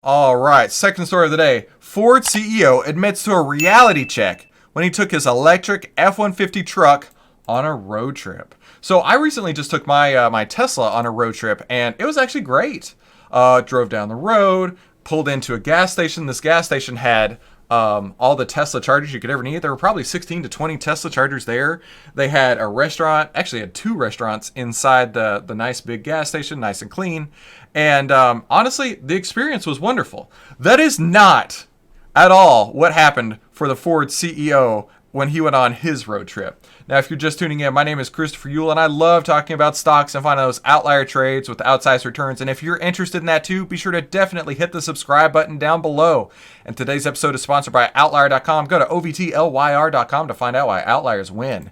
All right, second story of the day. Ford CEO admits to a reality check when he took his electric F-150 truck on a road trip. So I recently just took my Tesla on a road trip, and it was actually great. Drove down the road, pulled into a gas station. This gas station had all the Tesla chargers you could ever need. There were probably 16 to 20 Tesla chargers there. They had a restaurant, actually had two restaurants inside the nice big gas station, nice and clean. And honestly, the experience was wonderful. That is not at all what happened for the Ford CEO when he went on his road trip. Now, if you're just tuning in, my name is Christopher Yule, and I love talking about stocks and finding those outlier trades with outsized returns. And if you're interested in that too, be sure to definitely hit the subscribe button down below. And today's episode is sponsored by Outlier.com. Go to OVTLYR.com to find out why outliers win.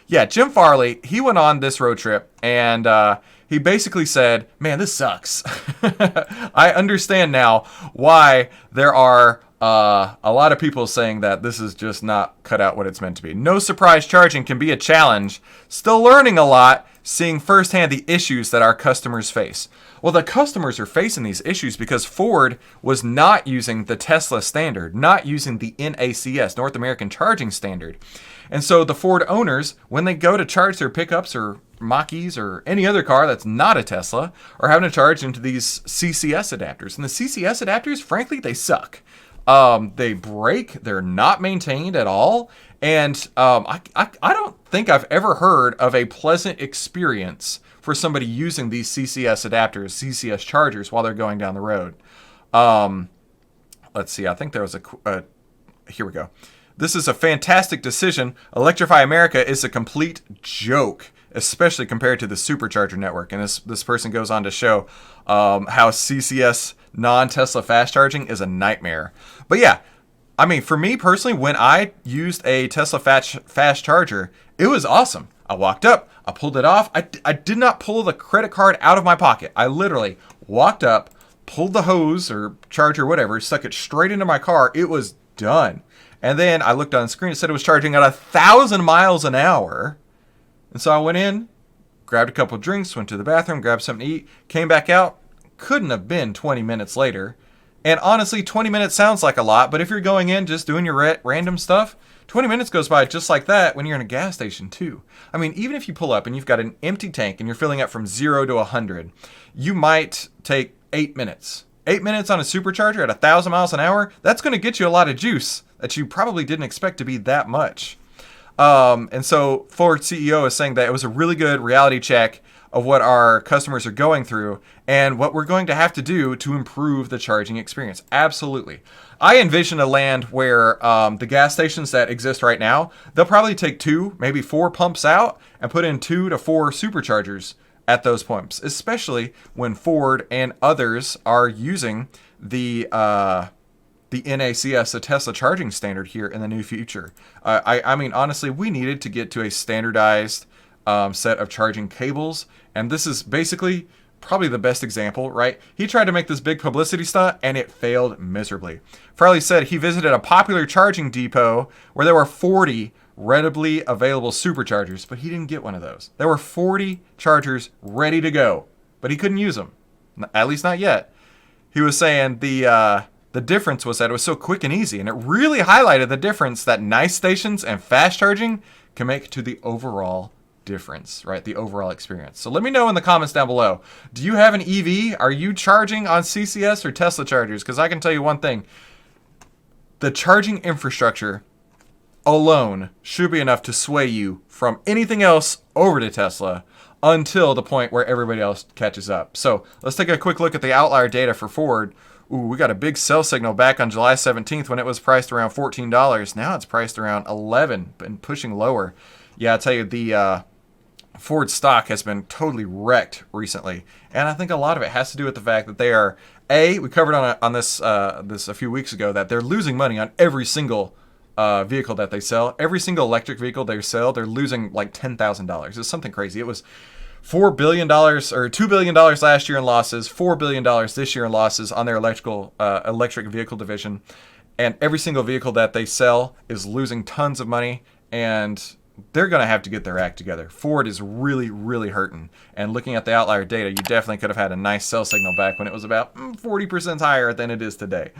Yeah, Jim Farley, he went on this road trip, and he basically said, man, this sucks. I understand now why there are a lot of people saying that this is just not cut out what it's meant to be. No surprise charging can be a challenge. Still learning a lot, seeing firsthand the issues that our customers face. Well, the customers are facing these issues because Ford was not using the Tesla standard, not using the NACS, North American Charging Standard. And so the Ford owners, when they go to charge their pickups or Mach-E's or any other car that's not a Tesla, are having to charge into these CCS adapters. And the CCS adapters, frankly, they suck. They break. They're not maintained at all. And I don't think I've ever heard of a pleasant experience for somebody using these CCS adapters, CCS chargers, while they're going down the road. Let's see. I think there was here we go. This is a fantastic decision. Electrify America is a complete joke, especially compared to the supercharger network. And this person goes on to show how CCS non-Tesla fast charging is a nightmare. But yeah, I mean, for me personally, when I used a Tesla fast charger, it was awesome. I walked up, I pulled it off. I did not pull the credit card out of my pocket. I literally walked up, pulled the hose or charger, whatever, stuck it straight into my car. It was done. And then I looked on the screen, it said it was charging at 1,000 miles an hour. And so I went in, grabbed a couple of drinks, went to the bathroom, grabbed something to eat, came back out. Couldn't have been 20 minutes later. And honestly, 20 minutes sounds like a lot, but if you're going in just doing your random stuff, 20 minutes goes by just like that when you're in a gas station too. I mean, even if you pull up and you've got an empty tank and you're filling up from 0 to 100, you might take 8 minutes. 8 minutes on a supercharger at 1,000 miles an hour, that's going to get you a lot of juice that you probably didn't expect to be that much. And so Ford CEO is saying that it was a really good reality check of what our customers are going through and what we're going to have to do to improve the charging experience. Absolutely. I envision a land where the gas stations that exist right now, they'll probably take 2, maybe 4 pumps out and put in 2 to 4 superchargers at those pumps, especially when Ford and others are using the NACS, the Tesla charging standard here in the new future. I mean, honestly, we needed to get to a standardized set of charging cables, and this is basically probably the best example, right? He tried to make this big publicity stunt, and it failed miserably. Farley said he visited a popular charging depot where there were 40 readily available superchargers, but he didn't get one of those. There were 40 chargers ready to go, but he couldn't use them, at least not yet. He was saying the difference was that it was so quick and easy, and it really highlighted the difference that nice stations and fast charging can make to the overall difference, right? The overall experience. So let me know in the comments down below. Do you have an EV? Are you charging on CCS or Tesla chargers? Because I can tell you one thing. The charging infrastructure alone should be enough to sway you from anything else over to Tesla until the point where everybody else catches up. So let's take a quick look at the outlier data for Ford. Ooh, we got a big sell signal back on July 17th when it was priced around $14. Now it's priced around $11 and pushing lower. Yeah, I tell you, the Ford stock has been totally wrecked recently, and I think a lot of it has to do with the fact that they are we covered on this a few weeks ago that they're losing money on every single vehicle that they sell. Every single electric vehicle they sell, they're losing like $10,000. It's something crazy. It was $4 billion or $2 billion last year in losses, $4 billion this year in losses on their electric vehicle division, and every single vehicle that they sell is losing tons of money. And they're going to have to get their act together. Ford is really, really hurting. And looking at the outlier data, you definitely could have had a nice sell signal back when it was about 40% higher than it is today.